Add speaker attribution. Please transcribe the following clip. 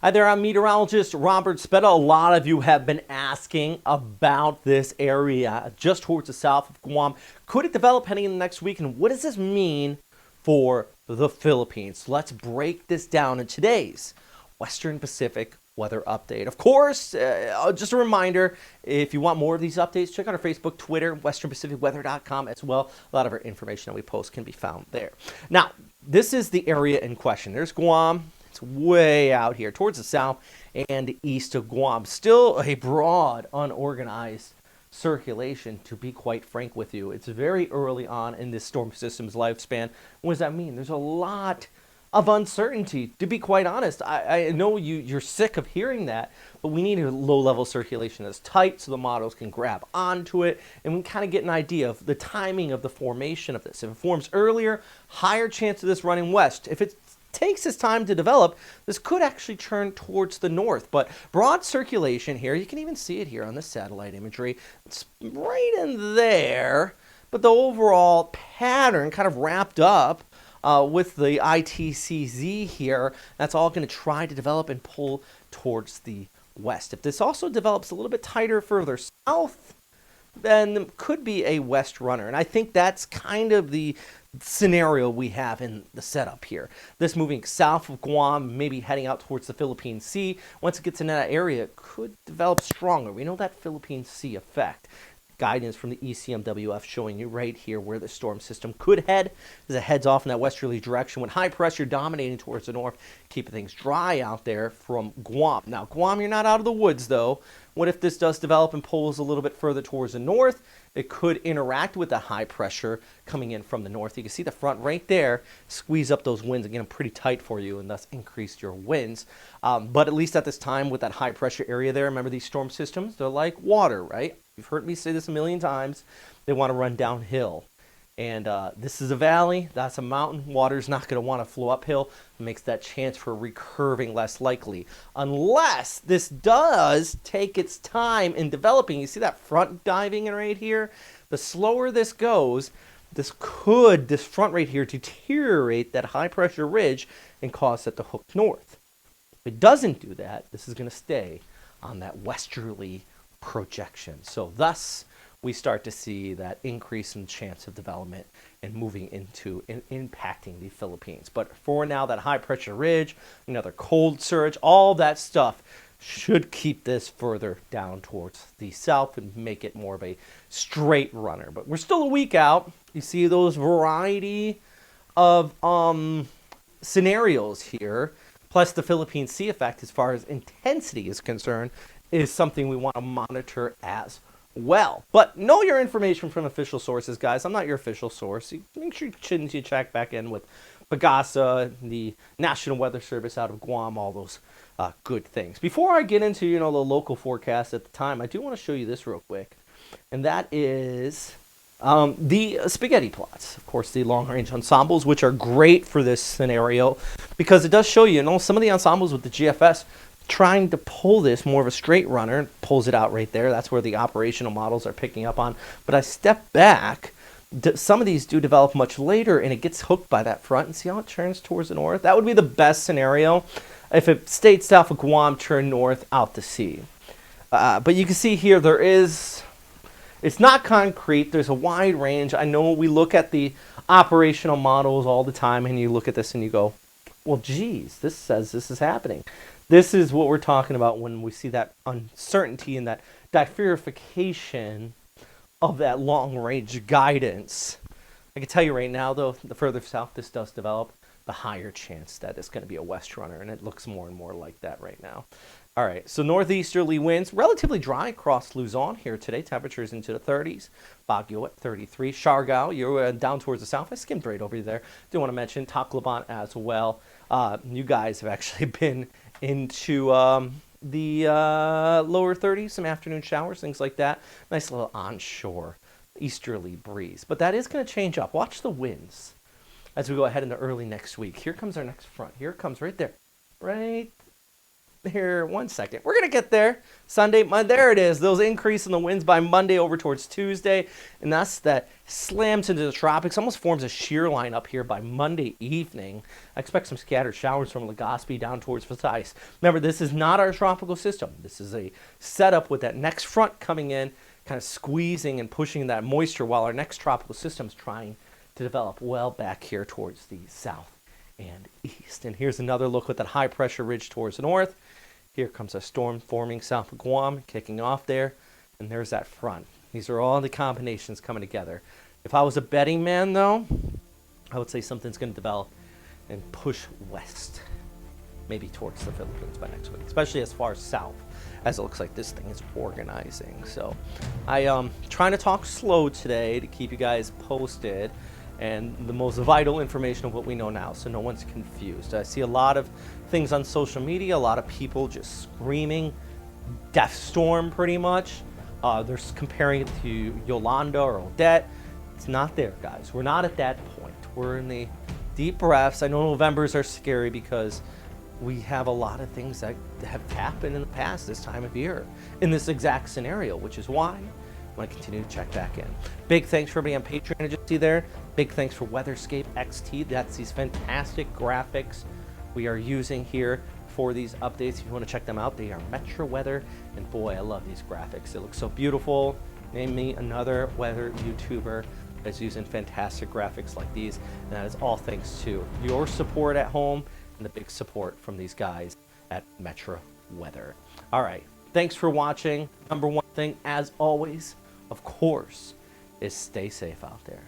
Speaker 1: Hi there, I'm meteorologist Robert Spetta. A lot of you have been asking about this area just towards the south of Guam. Could it develop heading in the next week? And what does this mean for the Philippines? Let's break this down in today's Western Pacific weather update. Of course, just a reminder, if you want more of these updates, check out our Facebook, Twitter, westernpacificweather.com as well. A lot of our information that we post can be found there. Now, this is the area in question. There's Guam. It's way out here towards the south and east of Guam. Still a broad, unorganized circulation, to be quite frank with you. It's very early on in this storm system's lifespan. What does that mean? There's a lot of uncertainty, to be quite honest. I know you're sick of hearing that, but we need a low-level circulation that's tight so the models can grab onto it and we kind of get an idea of the timing of the formation of this. If it forms earlier, higher chance of this running west. If it takes its time to develop, this could actually turn towards the north. But broad circulation here, you can even see it here on the satellite imagery. It's right in there, but the overall pattern kind of wrapped up with the ITCZ here. That's all going to try to develop and pull towards the west. If this also develops a little bit tighter further south, then it could be a west runner. And I think that's kind of the scenario we have in the setup here. This moving south of Guam, maybe heading out towards the Philippine Sea. Once it gets in that area, it could develop stronger. We know that Philippine Sea effect. Guidance from the ECMWF showing you right here where the storm system could head as it heads off in that westerly direction with high pressure dominating towards the north, keeping things dry out there from Guam. Now, Guam, you're not out of the woods, though. What if this does develop and pulls a little bit further towards the north? It could interact with the high pressure coming in from the north. You can see the front right there, squeeze up those winds and get them pretty tight for you and thus increase your winds. But at least at this time with that high pressure area there, remember these storm systems, they're like water, right? You've heard me say this a million times. They want to run downhill. And this is a valley, that's a mountain. Water's not going to want to flow uphill. It makes that chance for recurving less likely. Unless this does take its time in developing. You see that front diving right here? The slower this goes, this front right here deteriorate that high pressure ridge and cause it to hook north. If it doesn't do that, this is going to stay on that westerly projection. So thus, we start to see that increase in chance of development and moving into and impacting the Philippines. But for now, that high pressure ridge, another cold surge, all that stuff should keep this further down towards the south and make it more of a straight runner. But we're still a week out. You see those variety of scenarios here, plus the Philippine Sea effect as far as intensity is concerned, is something we want to monitor as well. But know your information from official sources, guys. I'm not your official source. Make sure you check back in with Pagasa, the National Weather Service out of Guam, all those good things. Before I get into, the local forecast at the time, I do want to show you this real quick. And that is the spaghetti plots. Of course, the long-range ensembles, which are great for this scenario because it does show you, some of the ensembles with the GFS trying to pull this more of a straight runner, pulls it out right there. That's where the operational models are picking up on. But I step back, some of these do develop much later and it gets hooked by that front, and see how it turns towards the north. That would be the best scenario. If it stayed south of Guam, turn north out to sea. But you can see here it's not concrete. There's a wide range. I know we look at the operational models all the time and you look at this and you go, well, geez, this says this is happening. This is what we're talking about when we see that uncertainty and that differification of that long-range guidance. I can tell you right now, though, the further south this does develop, the higher chance that it's going to be a west runner, and it looks more and more like that right now. All right, so northeasterly winds, relatively dry across Luzon here today. Temperatures into the 30s. Baguio at 33. Siargao, you're down towards the south. I skimmed right over you there. Do want to mention Tacloban as well. You guys have actually been into the lower 30s, some afternoon showers, things like that. Nice little onshore easterly breeze. But that is going to change up. Watch the winds as we go ahead into early next week. Here comes our next front. Here it comes right there. Right here, 1 second. We're going to get there. Sunday, there it is. Those increase in the winds by Monday over towards Tuesday. And that slams into the tropics, almost forms a shear line up here by Monday evening. I expect some scattered showers from Legazpi down towards Forsyth. Remember, this is not our tropical system. This is a setup with that next front coming in, kind of squeezing and pushing that moisture while our next tropical system is trying to develop well back here towards the south and east. And here's another look with that high pressure ridge towards the north. Here comes a storm forming south of Guam, kicking off there, and there's that front. These are all the combinations coming together. If I was a betting man, though, I would say something's going to develop and push west, maybe towards the Philippines by next week, especially as far south as it looks like this thing is organizing. So I trying to talk slow today to keep you guys posted and the most vital information of what we know now, so no one's confused. I see a lot of things on social media, a lot of people just screaming death storm pretty much. They're comparing it to Yolanda or Odette. It's not there, guys. We're not at that point. We're in the deep breaths. I know Novembers are scary because we have a lot of things that have happened in the past this time of year in this exact scenario, which is why I want to continue to check back in. Big thanks for everybody on Patreon. I just see there. Big thanks for Weatherscape XT. That's these fantastic graphics we are using here for these updates. If you want to check them out, they are Metro Weather. And boy, I love these graphics. They look so beautiful. Name me another weather YouTuber that's using fantastic graphics like these. And that is all thanks to your support at home and the big support from these guys at Metro Weather. All right. Thanks for watching. Number one thing, as always, of course, is stay safe out there.